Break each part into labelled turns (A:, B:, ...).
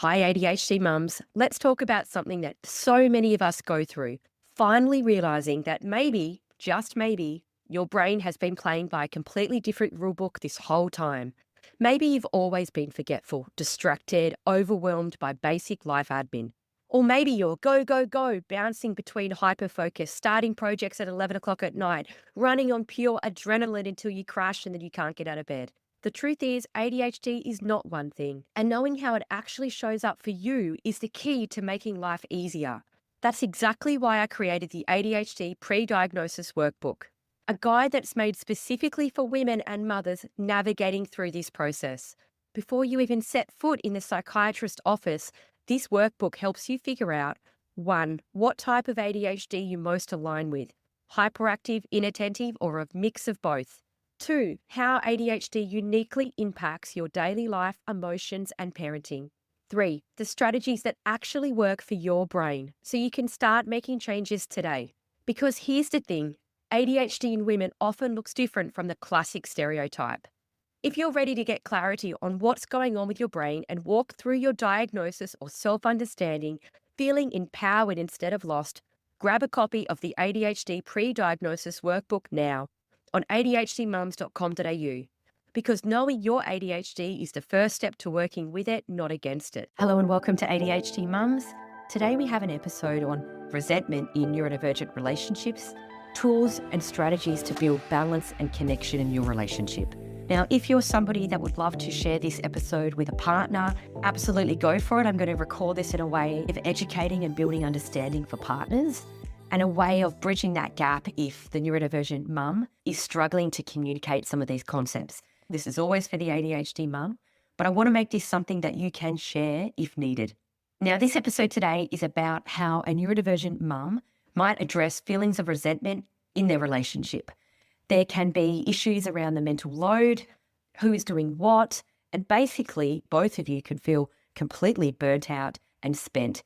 A: Hi, ADHD mums. Let's talk about something that so many of us go through. Finally realizing that maybe, just maybe, your brain has been playing by a completely different rulebook this whole time. Maybe you've always been forgetful, distracted, overwhelmed by basic life admin. Or maybe you're go, go, go, bouncing between hyperfocus, starting projects at 11 o'clock at night, running on pure adrenaline until you crash and then you can't get out of bed. The truth is, ADHD is not one thing, and knowing how it actually shows up for you is the key to making life easier. That's exactly why I created the ADHD pre-diagnosis workbook, a guide that's made specifically for women and mothers navigating through this process. Before you even set foot in the psychiatrist's office, this workbook helps you figure out 1. What type of ADHD you most align with, hyperactive, inattentive, or a mix of both. 2. How ADHD uniquely impacts your daily life, emotions, and parenting. 3. The strategies that actually work for your brain so you can start making changes today. Because here's the thing, ADHD in women often looks different from the classic stereotype. If you're ready to get clarity on what's going on with your brain and walk through your diagnosis or self-understanding, feeling empowered instead of lost, grab a copy of the ADHD pre-diagnosis workbook now on adhdmums.com.au, because knowing your ADHD is the first step to working with it, not against it. Hello and welcome to ADHD Mums. Today we have an episode on resentment in neurodivergent relationships, tools and strategies to build balance and connection in your relationship. Now, if you're somebody that would love to share this episode with a partner, absolutely go for it. I'm going to record this in a way of educating and building understanding for partners, and a way of bridging that gap if the neurodivergent mum is struggling to communicate some of these concepts. This is always for the ADHD mum, but I want to make this something that you can share if needed. Now, this episode today is about how a neurodivergent mum might address feelings of resentment in their relationship. There can be issues around the mental load, who is doing what, and basically both of you could feel completely burnt out and spent.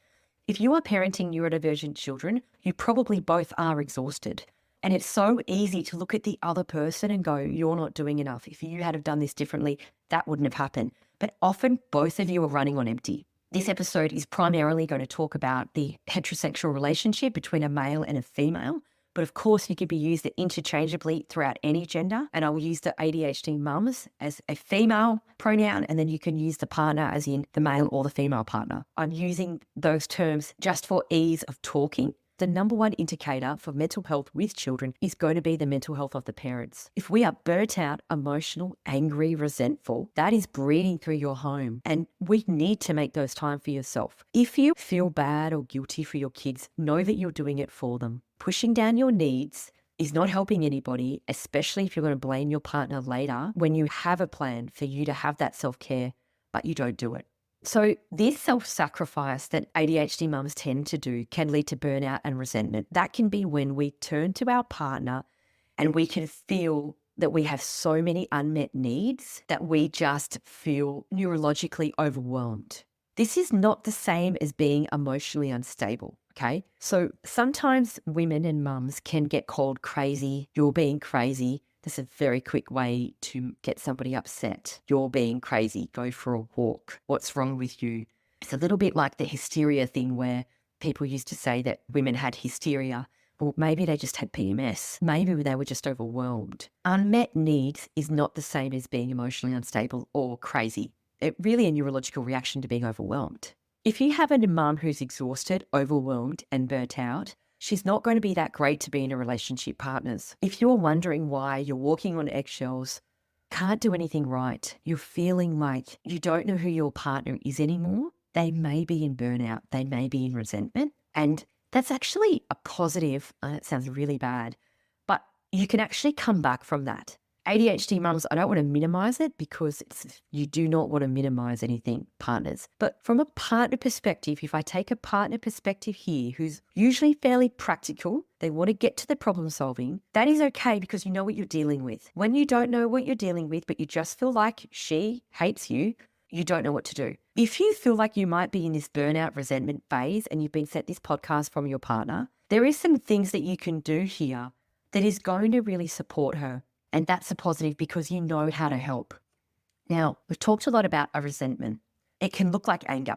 A: If you are parenting neurodivergent children, you probably both are exhausted. And it's so easy to look at the other person and go, you're not doing enough. If you had have done this differently, that wouldn't have happened. But often both of you are running on empty. This episode is primarily going to talk about the heterosexual relationship between a male and a female. But of course, it could be used interchangeably throughout any gender. And I will use the ADHD mums as a female pronoun, and then you can use the partner as in the male or the female partner. I'm using those terms just for ease of talking. The number one indicator for mental health with children is going to be the mental health of the parents. If we are burnt out, emotional, angry, resentful, that is breathing through your home. And we need to make those time for yourself. If you feel bad or guilty for your kids, know that you're doing it for them. Pushing down your needs is not helping anybody, especially if you're going to blame your partner later when you have a plan for you to have that self-care, but you don't do it. So this self-sacrifice that ADHD mums tend to do can lead to burnout and resentment. That can be when we turn to our partner and we can feel that we have so many unmet needs that we just feel neurologically overwhelmed. This is not the same as being emotionally unstable, okay? So sometimes women and mums can get called crazy. You're being crazy. That's a very quick way to get somebody upset. You're being crazy. Go for a walk. What's wrong with you? It's a little bit like the hysteria thing where people used to say that women had hysteria. Or maybe they just had PMS. Maybe they were just overwhelmed. Unmet needs is not the same as being emotionally unstable or crazy. It's really a neurological reaction to being overwhelmed. If you have a mum who's exhausted, overwhelmed, and burnt out, she's not going to be that great to be in a relationship partners. If you're wondering why you're walking on eggshells, can't do anything right, you're feeling like you don't know who your partner is anymore, they may be in burnout, they may be in resentment, and that's actually a positive. It sounds really bad, but you can actually come back from that. ADHD mums, I don't want to minimize it because you do not want to minimize anything, partners. But from a partner perspective, if I take a partner perspective here who's usually fairly practical, they want to get to the problem solving, that is okay because you know what you're dealing with. When you don't know what you're dealing with, but you just feel like she hates you, you don't know what to do. If you feel like you might be in this burnout resentment phase and you've been sent this podcast from your partner, there is some things that you can do here that is going to really support her. And that's a positive because you know how to help. Now, we've talked a lot about a resentment. It can look like anger.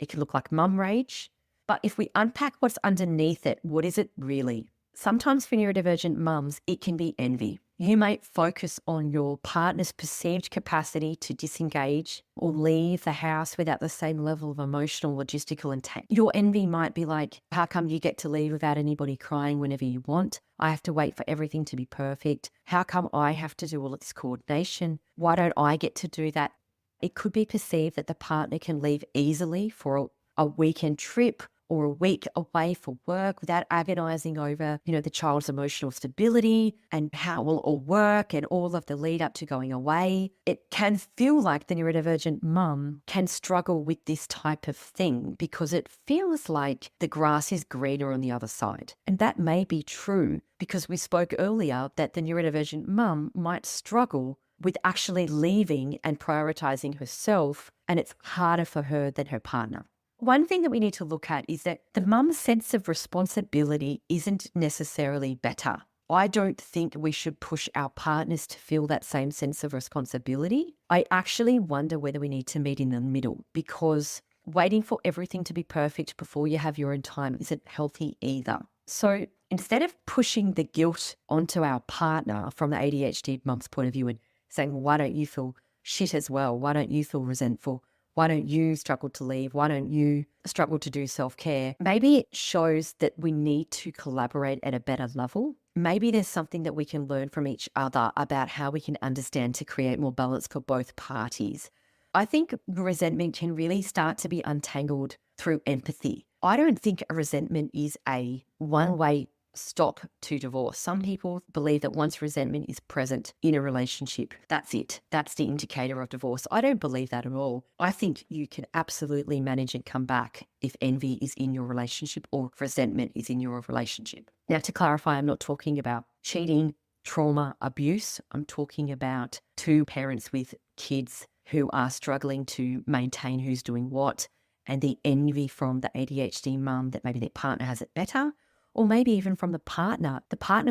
A: It can look like mum rage. But if we unpack what's underneath it, what is it really? Sometimes for neurodivergent mums, it can be envy. You might focus on your partner's perceived capacity to disengage or leave the house without the same level of emotional, logistical intent. Your envy might be like, how come you get to leave without anybody crying whenever you want? I have to wait for everything to be perfect. How come I have to do all of this coordination? Why don't I get to do that? It could be perceived that the partner can leave easily for a weekend trip or a week away for work without agonizing over, the child's emotional stability and how it will all work and all of the lead up to going away. It can feel like the neurodivergent mum can struggle with this type of thing because it feels like the grass is greener on the other side. And that may be true because we spoke earlier that the neurodivergent mum might struggle with actually leaving and prioritizing herself, and it's harder for her than her partner. One thing that we need to look at is that the mum's sense of responsibility isn't necessarily better. I don't think we should push our partners to feel that same sense of responsibility. I actually wonder whether we need to meet in the middle because waiting for everything to be perfect before you have your own time isn't healthy either. So instead of pushing the guilt onto our partner from the ADHD mum's point of view and saying, well, why don't you feel shit as well? Why don't you feel resentful? Why don't you struggle to leave? Why don't you struggle to do self-care? Maybe it shows that we need to collaborate at a better level. Maybe there's something that we can learn from each other about how we can understand to create more balance for both parties. I think resentment can really start to be untangled through empathy. I don't think a resentment is a one-way stop to divorce. Some people believe that once resentment is present in a relationship, that's it. That's the indicator of divorce. I don't believe that at all. I think you can absolutely manage and come back if envy is in your relationship or resentment is in your relationship. Now, to clarify, I'm not talking about cheating, trauma, abuse. I'm talking about two parents with kids who are struggling to maintain who's doing what, and the envy from the ADHD mum that maybe their partner has it better. Or maybe even from the partner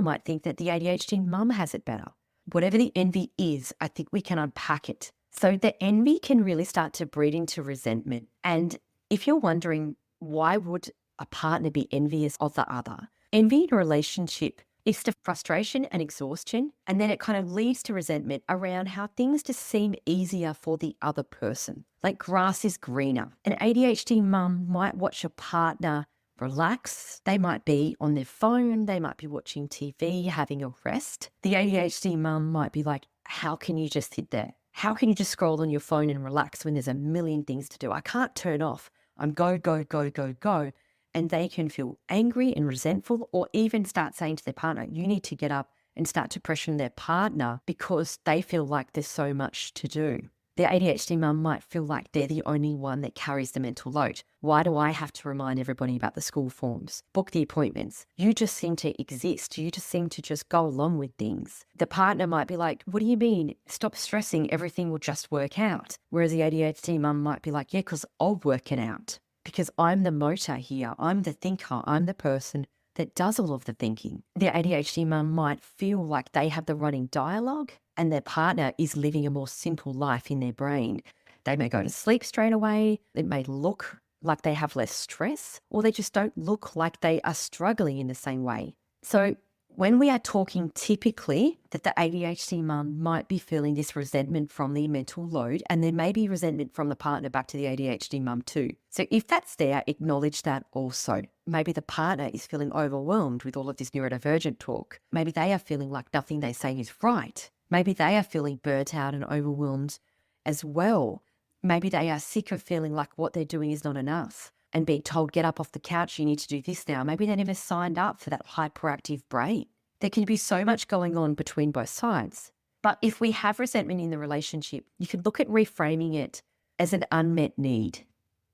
A: might think that the ADHD mum has it better. Whatever the envy is, I think we can unpack it. So the envy can really start to breed into resentment. And if you're wondering, why would a partner be envious of the other? Envy in a relationship is to frustration and exhaustion. And then it kind of leads to resentment around how things just seem easier for the other person. Like grass is greener. An ADHD mum might watch a partner relax. They might be on their phone. They might be watching TV, having a rest. The ADHD mum might be like, how can you just sit there? How can you just scroll on your phone and relax when there's a million things to do? I can't turn off. I'm go, go, go, go, go. And they can feel angry and resentful or even start saying to their partner, you need to get up and start to pressure their partner because they feel like there's so much to do. The ADHD mum might feel like they're the only one that carries the mental load. Why do I have to remind everybody about the school forms, book the appointments? You just seem to exist. You just seem to just go along with things. The partner might be like, what do you mean? Stop stressing. Everything will just work out. Whereas the ADHD mum might be like, yeah, because I'll work it out. Because I'm the motor here. I'm the thinker. I'm the person that does all of the thinking. The ADHD mum might feel like they have the running dialogue and their partner is living a more simple life in their brain. They may go to sleep straight away. It may look like they have less stress, or they just don't look like they are struggling in the same way. So when we are talking typically that the ADHD mum might be feeling this resentment from the mental load, and there may be resentment from the partner back to the ADHD mum too. So if that's there, acknowledge that also. Maybe the partner is feeling overwhelmed with all of this neurodivergent talk. Maybe they are feeling like nothing they say is right. Maybe they are feeling burnt out and overwhelmed as well. Maybe they are sick of feeling like what they're doing is not enough and being told, get up off the couch, you need to do this now. Maybe they never signed up for that hyperactive brain. There can be so much going on between both sides. But if we have resentment in the relationship, you could look at reframing it as an unmet need.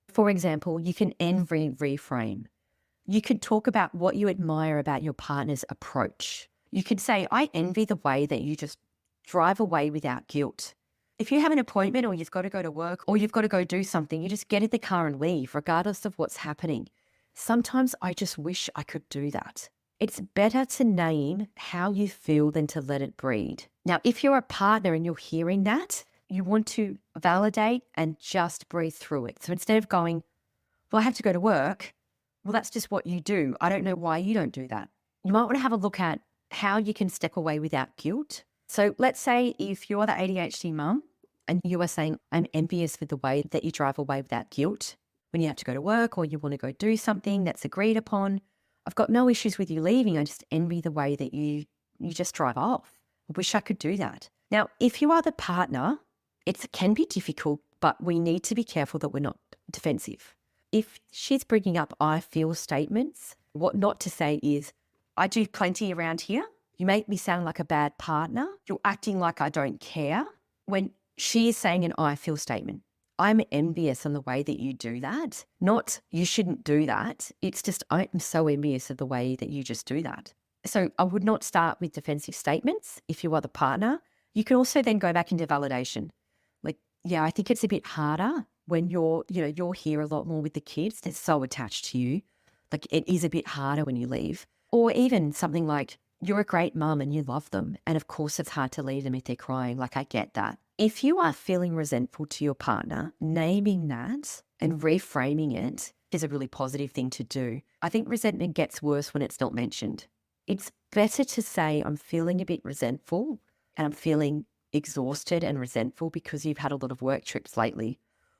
A: For example, you can envy reframe. You could talk about what you admire about your partner's approach. You could say, I envy the way that you just drive away without guilt. If you have an appointment or you've got to go to work or you've got to go do something, you just get in the car and leave, regardless of what's happening. Sometimes I just wish I could do that. It's better to name how you feel than to let it breed. Now, if you're a partner and you're hearing that, you want to validate and just breathe through it. So instead of going, well, I have to go to work. Well, that's just what you do. I don't know why you don't do that. You might want to have a look at how you can step away without guilt. So let's say if you're the ADHD mum and you are saying, I'm envious with the way that you drive away without guilt when you have to go to work or you want to go do something that's agreed upon. I've got no issues with you leaving. I just envy the way that you just drive off. I wish I could do that. Now, if you are the partner, it can be difficult, but we need to be careful that we're not defensive. If she's bringing up I feel statements, what not to say is, I do plenty around here. You make me sound like a bad partner. You're acting like I don't care. When she is saying an I feel statement, I'm envious on the way that you do that. Not you shouldn't do that. It's just I'm so envious of the way that you just do that. So I would not start with defensive statements if you are the partner. You can also then go back into validation. Like, yeah, I think it's a bit harder when you're here a lot more with the kids. They're so attached to you. Like it is a bit harder when you leave. Or even something like, you're a great mum and you love them. And of course, it's hard to leave them if they're crying. Like, I get that. If you are feeling resentful to your partner, naming that and reframing it is a really positive thing to do. I think resentment gets worse when it's not mentioned. It's better to say, I'm feeling a bit resentful and I'm feeling exhausted and resentful because you've had a lot of work trips lately.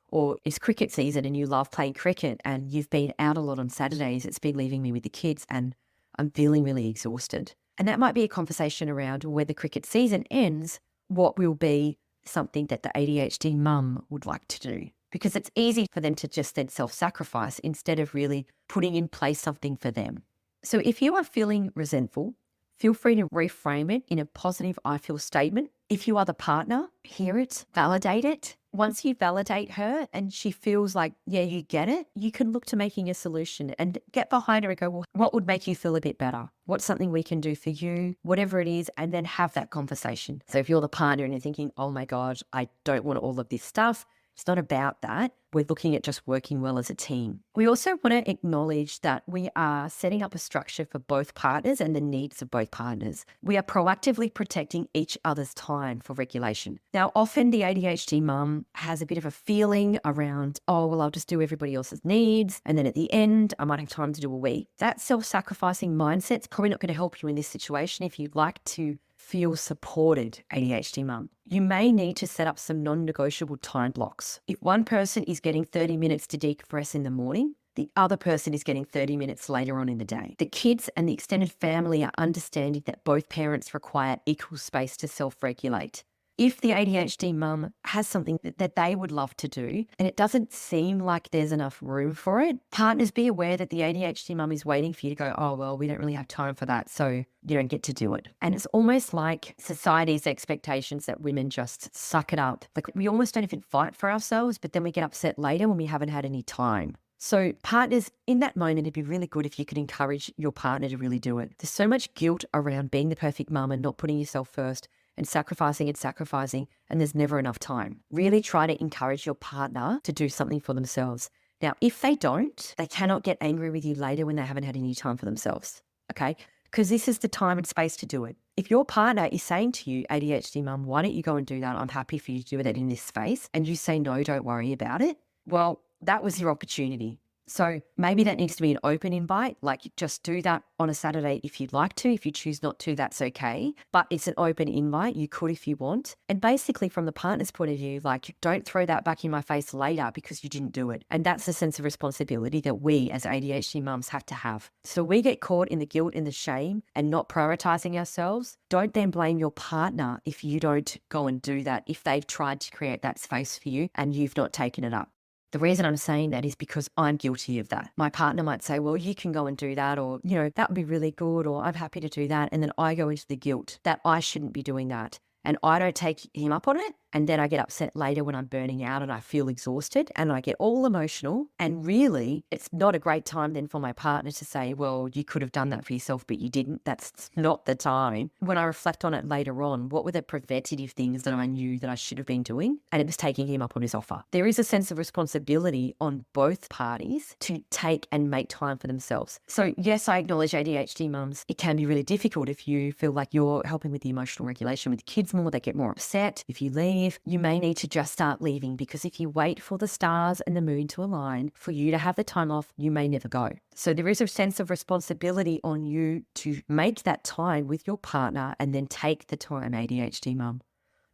A: Or it's cricket season and you love playing cricket and you've been out a lot on Saturdays. It's been leaving me with the kids and I'm feeling really exhausted. And that might be a conversation around where the cricket season ends, what will be something that the ADHD mum would like to do. Because it's easy for them to just then self-sacrifice instead of really putting in place something for them. So if you are feeling resentful, feel free to reframe it in a positive I feel statement. If you are the partner, hear it, validate it. Once you validate her and she feels like, yeah, you get it, you can look to making a solution and get behind her and go, well, what would make you feel a bit better? What's something we can do for you? Whatever it is, and then have that conversation. So if you're the partner and you're thinking, oh my God, I don't want all of this stuff, it's not about that. We're looking at just working well as a team. We also want to acknowledge that we are setting up a structure for both partners and the needs of both partners. We are proactively protecting each other's time for regulation. Now, often the ADHD mum has a bit of a feeling around, oh, well, I'll just do everybody else's needs. And then at the end, I might have time to do a wee. That self-sacrificing mindset's probably not going to help you in this situation if you'd like to feel supported, ADHD mum. You may need to set up some non-negotiable time blocks. If one person is getting 30 minutes to decompress in the morning, the other person is getting 30 minutes later on in the day. The kids and the extended family are understanding that both parents require equal space to self-regulate. If the ADHD mum has something that they would love to do and it doesn't seem like there's enough room for it, partners be aware that the ADHD mum is waiting for you to go, oh, well, we don't really have time for that, so you don't get to do it. And it's almost like society's expectations that women just suck it up. Like we almost don't even fight for ourselves, but then we get upset later when we haven't had any time. So partners, in that moment, it'd be really good if you could encourage your partner to really do it. There's so much guilt around being the perfect mum and not putting yourself first and sacrificing, and there's never enough time. Really try to encourage your partner to do something for themselves. Now, if they don't, they cannot get angry with you later when they haven't had any time for themselves, okay? Because this is the time and space to do it. If your partner is saying to you, ADHD mum, why don't you go and do that? I'm happy for you to do that in this space. And you say, no, don't worry about it. Well, that was your opportunity. So maybe that needs to be an open invite, like just do that on a Saturday if you'd like to. If you choose not to, that's okay. But it's an open invite. You could if you want. And basically from the partner's point of view, like don't throw that back in my face later because you didn't do it. And that's the sense of responsibility that we as ADHD mums have to have. So we get caught in the guilt and the shame and not prioritizing ourselves. Don't then blame your partner if you don't go and do that, if they've tried to create that space for you and you've not taken it up. The reason I'm saying that is because I'm guilty of that. My partner might say, well, you can go and do that, or, that would be really good, or I'm happy to do that. And then I go into the guilt that I shouldn't be doing that. And I don't take him up on it. And then I get upset later when I'm burning out and I feel exhausted and I get all emotional. And really, it's not a great time then for my partner to say, well, you could have done that for yourself, but you didn't. That's not the time. When I reflect on it later on, what were the preventative things that I knew that I should have been doing? And it was taking him up on his offer. There is a sense of responsibility on both parties to take and make time for themselves. So yes, I acknowledge ADHD mums. It can be really difficult if you feel like you're helping with the emotional regulation with kids more. They get more upset if you leave. leave, you may need to just start leaving, because if you wait for the stars and the moon to align for you to have the time off, you may never go. So there is a sense of responsibility on you to make that time with your partner and then take the time, ADHD mum.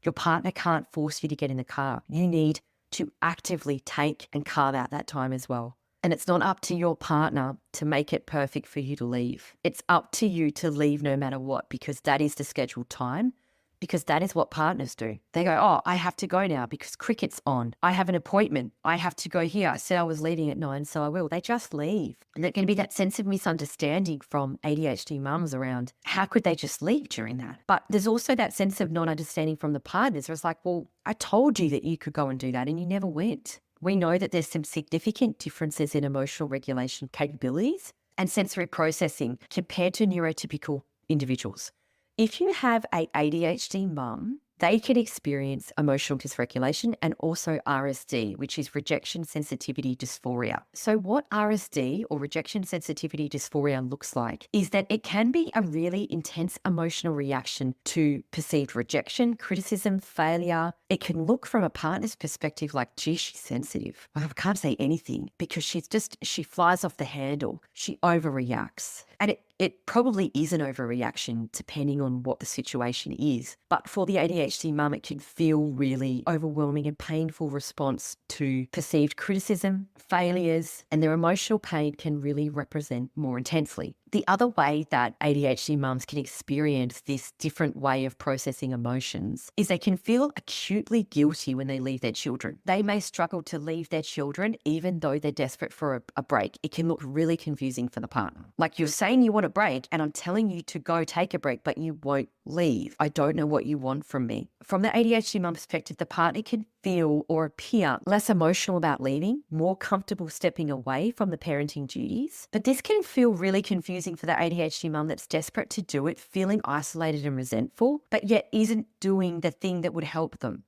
A: Your partner can't force you to get in the car. You need to actively take and carve out that time as well. And it's not up to your partner to make it perfect for you to leave. It's up to you to leave no matter what, because that is the scheduled time, because that is what partners do. They go, oh, I have to go now because cricket's on. I have an appointment. I have to go here. I said I was leaving at 9, so I will. They just leave. And there's going to be that sense of misunderstanding from ADHD mums around how could they just leave during that? But there's also that sense of not understanding from the partners. Where it's like, well, I told you that you could go and do that and you never went. We know that there's some significant differences in emotional regulation capabilities and sensory processing compared to neurotypical individuals. If you have a ADHD mum, they can experience emotional dysregulation and also RSD, which is rejection sensitivity dysphoria. So what RSD, or rejection sensitivity dysphoria, looks like is that it can be a really intense emotional reaction to perceived rejection, criticism, failure. It can look from a partner's perspective like, gee, she's sensitive. I can't say anything because she flies off the handle. She overreacts. And it probably is an overreaction depending on what the situation is. But for the ADHD mum, it can feel really overwhelming and painful response to perceived criticism, failures, and their emotional pain can really represent more intensely. The other way that ADHD mums can experience this different way of processing emotions is they can feel acutely guilty when they leave their children. They may struggle to leave their children even though they're desperate for a break. It can look really confusing for the partner. Like, you're saying you want a break and I'm telling you to go take a break, but you won't leave. I don't know what you want from me. From the ADHD mum perspective, the partner can feel or appear less emotional about leaving, more comfortable stepping away from the parenting duties. But this can feel really confusing for the ADHD mum that's desperate to do it, feeling isolated and resentful, but yet isn't doing the thing that would help them.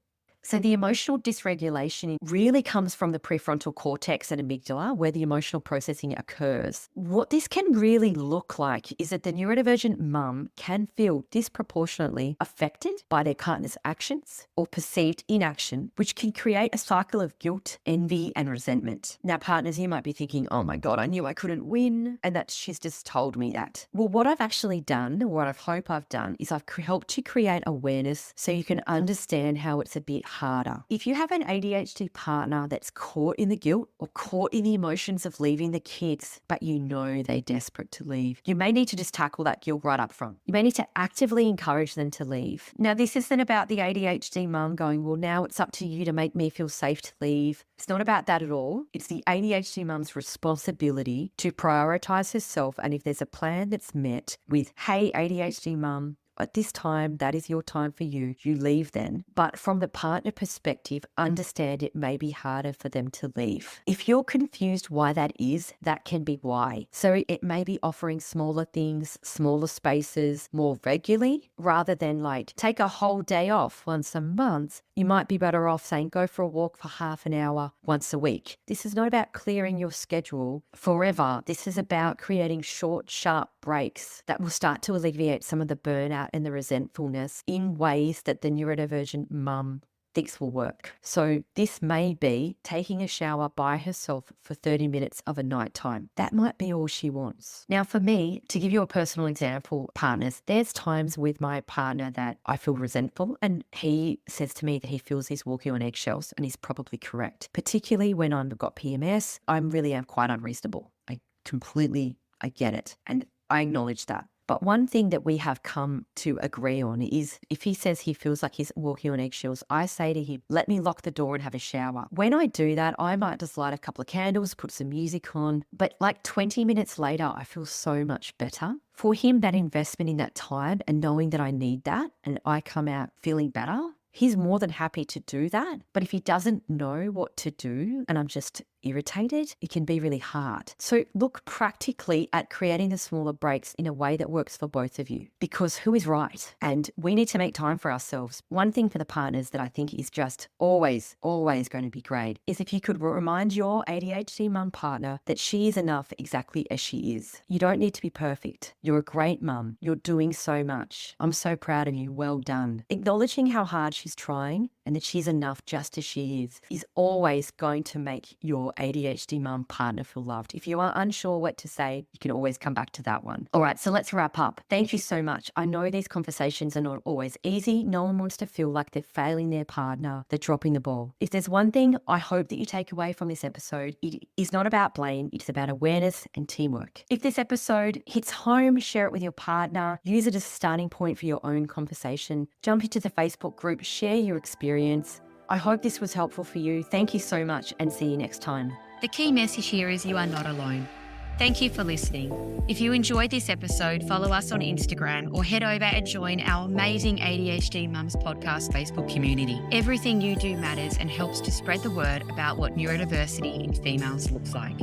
A: So the emotional dysregulation really comes from the prefrontal cortex and amygdala, where the emotional processing occurs. What this can really look like is that the neurodivergent mum can feel disproportionately affected by their partner's actions or perceived inaction, which can create a cycle of guilt, envy, and resentment. Now, partners, you might be thinking, oh my God, I knew I couldn't win, and that she's just told me that. Well, what I've actually done, or what I hope I've done, is I've helped you create awareness so you can understand how it's a bit harder. If you have an ADHD partner that's caught in the guilt or caught in the emotions of leaving the kids, but you know they're desperate to leave, you may need to just tackle that guilt right up front. You may need to actively encourage them to leave. Now, this isn't about the ADHD mum going, well, now it's up to you to make me feel safe to leave. It's not about that at all. It's the ADHD mum's responsibility to prioritize herself. And if there's a plan that's met with, hey, ADHD mum, at this time, that is your time for you. You leave then. But from the partner perspective, understand it may be harder for them to leave. If you're confused why that is, that can be why. So it may be offering smaller things, smaller spaces, more regularly, rather than like take a whole day off once a month. You might be better off saying go for a walk for half an hour once a week. This is not about clearing your schedule forever. This is about creating short, sharp breaks that will start to alleviate some of the burnout and the resentfulness in ways that the neurodivergent mum thinks will work. So this may be taking a shower by herself for 30 minutes of a night time. That might be all she wants. Now, for me, to give you a personal example, partners, there's times with my partner that I feel resentful, and he says to me that he feels he's walking on eggshells, and he's probably correct. Particularly when I've got PMS, I really am quite unreasonable. I get it. And I acknowledge that. But one thing that we have come to agree on is if he says he feels like he's walking on eggshells, I say to him, let me lock the door and have a shower. When I do that, I might just light a couple of candles, put some music on. But like 20 minutes later, I feel so much better. For him, that investment in that time and knowing that I need that and I come out feeling better, he's more than happy to do that. But if he doesn't know what to do and I'm just irritated, it can be really hard. So look practically at creating the smaller breaks in a way that works for both of you, because who is right? And we need to make time for ourselves. One thing for the partners that I think is just always going to be great is if you could remind your ADHD mum partner that she is enough exactly as she is. You don't need to be perfect. You're a great mum. You're doing so much. I'm so proud of you. Well done. Acknowledging how hard she's trying and that she's enough just as she is always going to make your ADHD mum partner feel loved. If you are unsure what to say, you can always come back to that one. All right, so let's wrap up. Thank you so much. I know these conversations are not always easy. No one wants to feel like they're failing their partner, they're dropping the ball. If there's one thing I hope that you take away from this episode, it is not about blame. It's about awareness and teamwork. If this episode hits home, share it with your partner. Use it as a starting point for your own conversation. Jump into the Facebook group, share your experience. I hope this was helpful for you. Thank you so much and see you next time.
B: The key message here is you are not alone. Thank you for listening. If you enjoyed this episode, follow us on Instagram or head over and join our amazing ADHD Mums Podcast Facebook community. Everything you do matters and helps to spread the word about what neurodiversity in females looks like.